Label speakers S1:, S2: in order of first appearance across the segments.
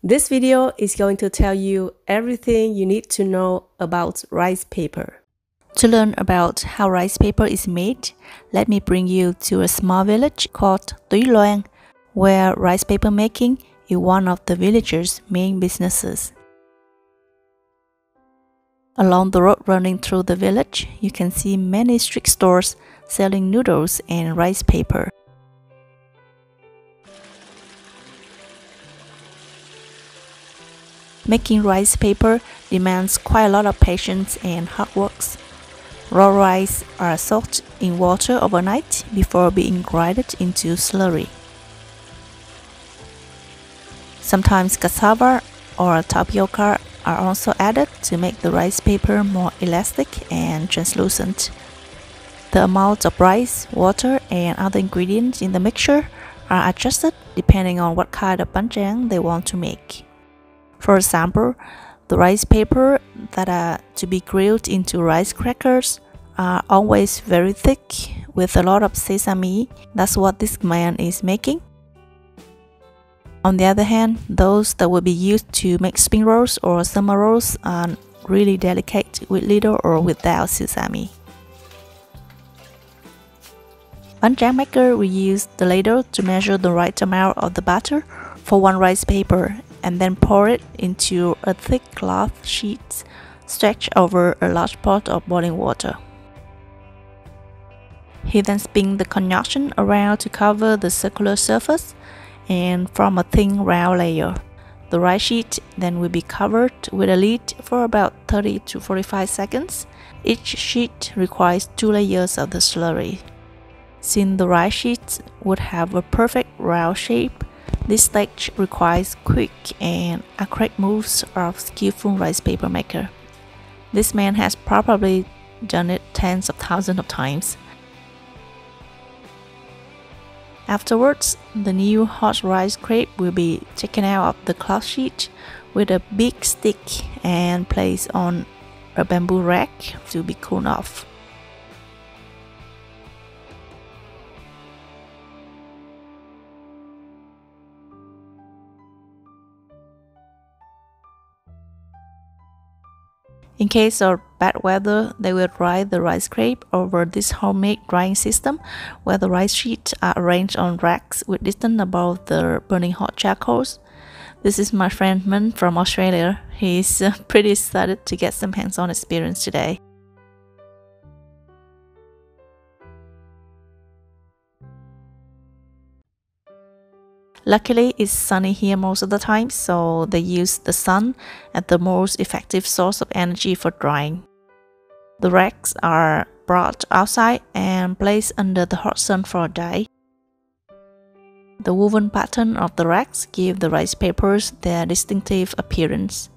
S1: This video is going to tell you everything you need to know about rice paper. To learn about how rice paper is made, let me bring you to a small village called Tuy Loan, where rice paper making is one of the villagers' main businesses. Along the road running through the village, you can see many street stores selling noodles and rice paper. Making rice paper demands quite a lot of patience and hard work. Raw rice are soaked in water overnight before being grinded into slurry. Sometimes cassava or tapioca are also added to make the rice paper more elastic and translucent. The amount of rice, water, and other ingredients in the mixture are adjusted depending on what kind of Bánh Tráng they want to make. For example, the rice paper that are to be grilled into rice crackers are always very thick with a lot of sesame. That's what this man is making. On the other hand, those that will be used to make spring rolls or summer rolls are really delicate with little or without sesame. Bánh Tráng maker will use the ladle to measure the right amount of the batter for one rice paper and then pour it into a thick cloth sheet stretched over a large pot of boiling water. He then spins the concoction around to cover the circular surface and form a thin round layer. The rice sheet then will be covered with a lid for about 30 to 45 seconds. Each sheet requires 2 layers of the slurry. Since the rice sheet would have a perfect round shape, this stage requires quick and accurate moves of skillful rice paper maker. This man has probably done it tens of thousands of times. Afterwards, the new hot rice crepe will be taken out of the cloth sheet with a big stick and placed on a bamboo rack to be cooled off. In case of bad weather, they will dry the rice crepe over this homemade drying system where the rice sheets are arranged on racks with distance above the burning hot charcoals. This is my friend Min from Australia. He's pretty excited to get some hands-on experience today. Luckily, it's sunny here most of the time, so they use the sun as the most effective source of energy for drying. The racks are brought outside and placed under the hot sun for a day. The woven pattern of the racks give the rice papers their distinctive appearance.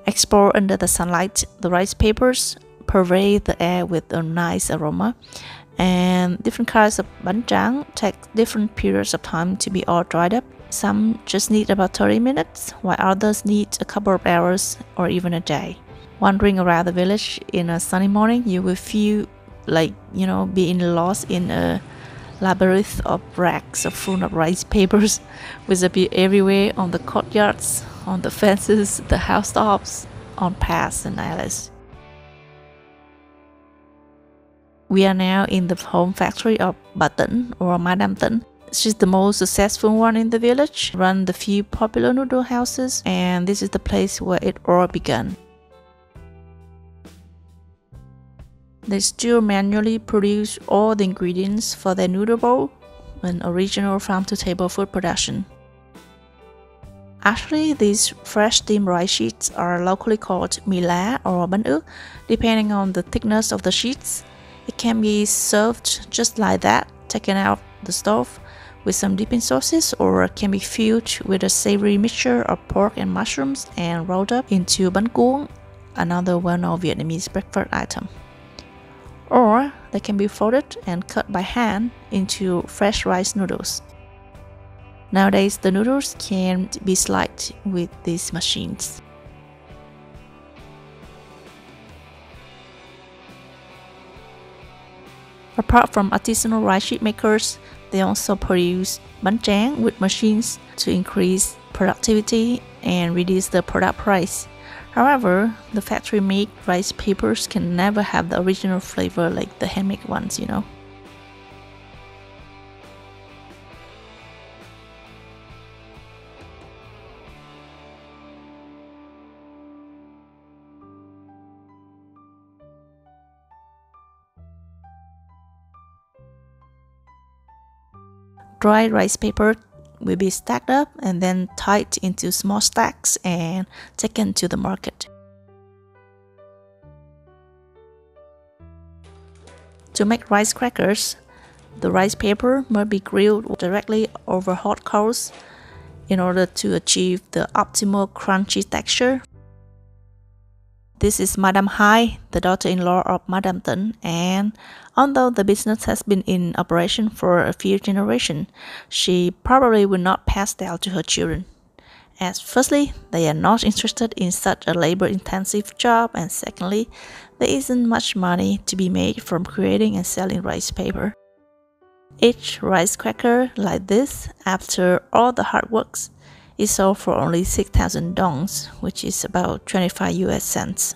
S1: Exposed under the sunlight, the rice papers pervade the air with a nice aroma. And different kinds of Bánh Tráng take different periods of time to be all dried up. Some just need about 30 minutes, while others need a couple of hours or even a day. Wandering around the village in a sunny morning, you will feel like, being lost in a labyrinth of racks full of rice papers with a bit everywhere on the courtyards, on the fences, the housetops, on paths and alleys. We are now in the home factory of Bà Tỉnh or Madame Tỉnh. She's the most successful one in the village, run the few popular noodle houses, and this is the place where it all began. They still manually produce all the ingredients for their noodle bowl, an original farm-to-table food production. Actually, these fresh steamed rice sheets are locally called mì lá or bánh ướt, depending on the thickness of the sheets. It can be served just like that, taken out the stove with some dipping sauces, or can be filled with a savory mixture of pork and mushrooms and rolled up into bánh cuốn, another well-known Vietnamese breakfast item. Or they can be folded and cut by hand into fresh rice noodles. Nowadays, the noodles can be sliced with these machines. Apart from artisanal rice sheet makers, they also produce Bánh Tráng with machines to increase productivity and reduce the product price. However, the factory-made rice papers can never have the original flavor like the handmade ones, you know. Dry rice paper will be stacked up and then tied into small stacks and taken to the market. To make rice crackers, the rice paper must be grilled directly over hot coals in order to achieve the optimal crunchy texture. This is Madame Hai, the daughter-in-law of Madame Tấn, and although the business has been in operation for a few generations, she probably will not pass down to her children. As firstly, they are not interested in such a labor-intensive job, and secondly, there isn't much money to be made from creating and selling rice paper. Each rice cracker like this, after all the hard works, is sold for only 6,000 dongs, which is about 25 US cents.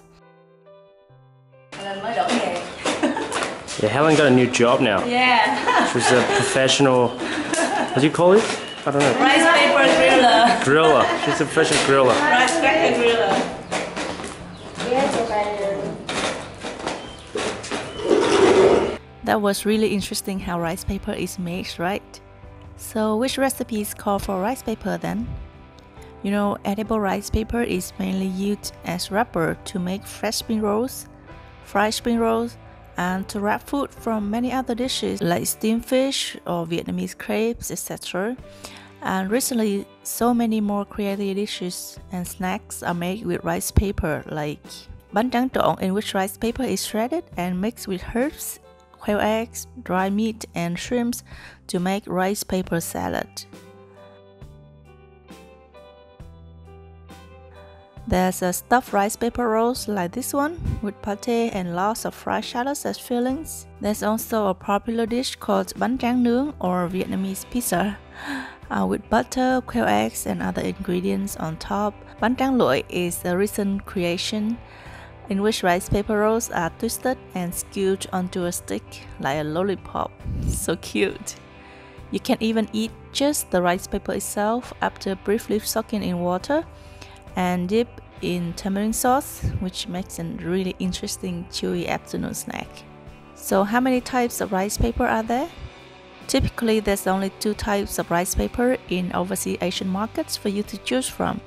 S2: Yeah, Helen got a new job now.
S1: Yeah.
S2: She's a professional, what do you call it? I don't know.
S1: Rice paper griller.
S2: Griller. She's a professional griller.
S1: Rice cracker griller. That was really interesting how rice paper is made, right? So which recipes call for rice paper then? You know, edible rice paper is mainly used as wrapper to make fresh spring rolls, fried spring rolls, and to wrap food from many other dishes like steamed fish or Vietnamese crepes, etc. And recently, so many more creative dishes and snacks are made with rice paper, like Bánh Tráng, in which rice paper is shredded and mixed with herbs, quail eggs, dry meat, and shrimps to make rice paper salad. There's a stuffed rice paper rolls like this one, with pate and lots of fried shallots as fillings. There's also a popular dish called Bánh Tráng nướng, or Vietnamese pizza, with butter, quail eggs, and other ingredients on top. Bánh Tráng luộc is a recent creation in which rice paper rolls are twisted and skewed onto a stick like a lollipop. So cute! You can even eat just the rice paper itself after briefly soaking in water and dip in tamarind sauce, which makes a really interesting chewy afternoon snack. So how many types of rice paper are there? Typically, there's only 2 types of rice paper in overseas Asian markets for you to choose from.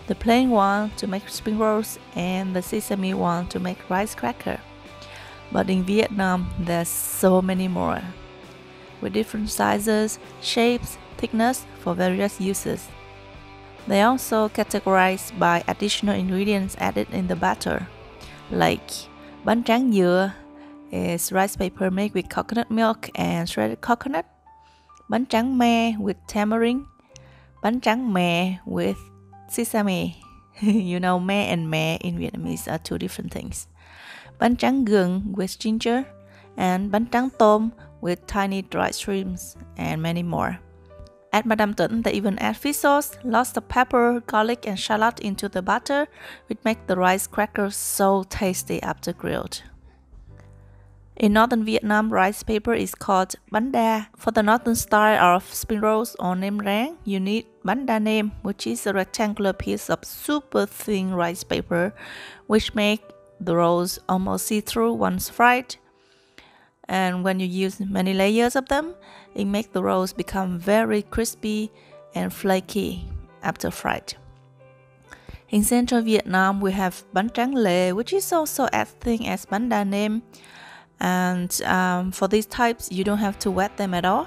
S1: The plain one to make spring rolls and the sesame one to make rice cracker. But in Vietnam, there's so many more, with different sizes, shapes, thickness for various uses. They also categorized by additional ingredients added in the batter, like Bánh Tráng dừa is rice paper made with coconut milk and shredded coconut, Bánh Tráng me with tamarind, Bánh Tráng mè with sesame. You know, me and mè in Vietnamese are 2 different things. Bánh Tráng gừng with ginger, and Bánh Tráng tôm with tiny dried shrimps, and many more. At Madame Tấn, they even add fish sauce, lots of pepper, garlic, and shallot into the batter, which make the rice crackers so tasty after grilled. In northern Vietnam, rice paper is called bánh đa. For the northern style of spring rolls or nem rang, you need bánh đa nem, which is a rectangular piece of super thin rice paper, which make the rolls almost see-through once fried. And when you use many layers of them, it makes the rolls become very crispy and flaky after fried. In central Vietnam, we have bánh tráng lề, which is also as thin as bánh đa nem. And for these types, you don't have to wet them at all.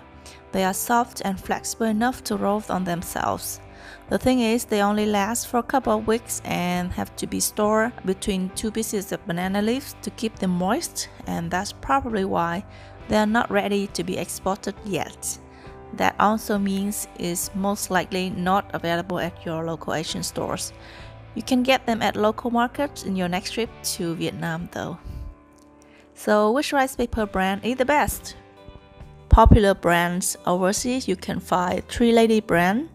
S1: They are soft and flexible enough to roll on themselves. The thing is, they only last for a couple of weeks and have to be stored between 2 pieces of banana leaves to keep them moist, and that's probably why they are not ready to be exported yet. That also means it's most likely not available at your local Asian stores. You can get them at local markets in your next trip to Vietnam though. So which rice paper brand is the best? Popular brands overseas, you can find Three Lady brand,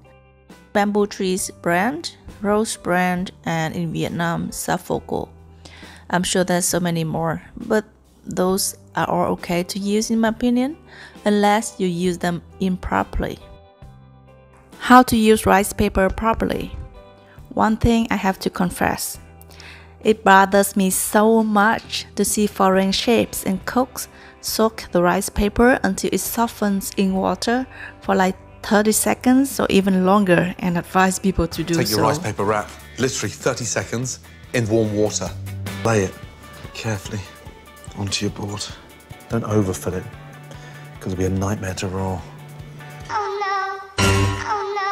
S1: bamboo trees brand, rose brand, and in Vietnam, Safoco. I'm sure there's so many more, but those are all okay to use in my opinion, unless you use them improperly. How to use rice paper properly? One thing I have to confess. It bothers me so much to see foreign shapes and cooks soak the rice paper until it softens in water for like 30 seconds or even longer, and advise people to do so.
S3: Take your rice paper wrap, literally 30 seconds in warm water. Lay it carefully onto your board. Don't overfill it, because it'll be a nightmare to roll.
S4: Oh no, oh no,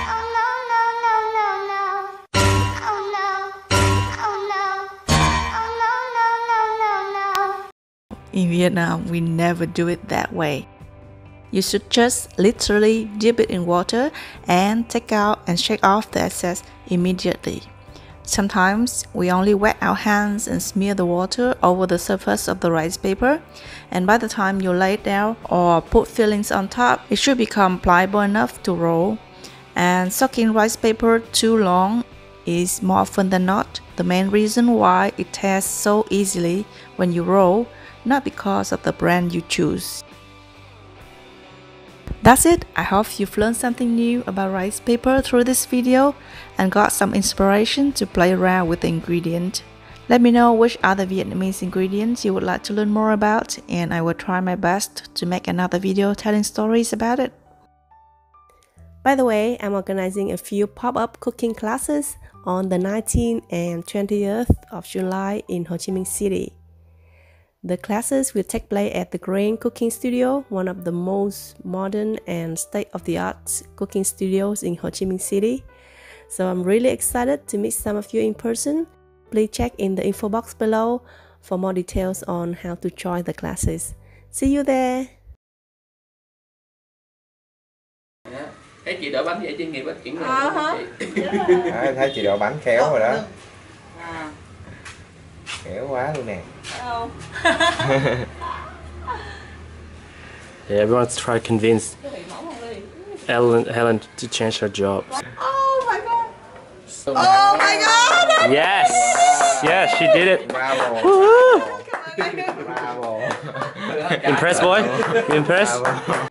S4: oh no, no, no, no, no. Oh no, oh no, oh no, no, no, no, no.
S1: In Vietnam, we never do it that way. You should just literally dip it in water and take out and shake off the excess immediately. Sometimes we only wet our hands and smear the water over the surface of the rice paper, and by the time you lay it down or put fillings on top, it should become pliable enough to roll. And soaking rice paper too long is more often than not the main reason why it tears so easily when you roll, not because of the brand you choose. That's it. I hope you've learned something new about rice paper through this video and got some inspiration to play around with the ingredient. Let me know which other Vietnamese ingredients you would like to learn more about, and I will try my best to make another video telling stories about it.
S5: By the way, I'm organizing a few pop-up cooking classes on the 19th and 20th of July in Ho Chi Minh City. The classes will take place at the Grain Cooking Studio, one of the most modern and state-of-the-art cooking studios in Ho Chi Minh City. So I'm really excited to meet some of you in person. Please check in the info box below for more details on how to join the classes. See you there!
S6: Thấy chị đổ bánh vậy chuyên nghiệp á, chuyển người chị.
S7: Thấy chị đổ bánh khéo rồi đó. Khéo quá luôn nè.
S2: Yeah, everyone's trying to convince Helen to change her job.
S8: Oh my god! Oh my god!
S2: Yes! Yes, she did it!
S7: Bravo!
S2: Woohoo!
S7: Bravo!
S2: Impressed, boy? You impressed?
S7: Bravo.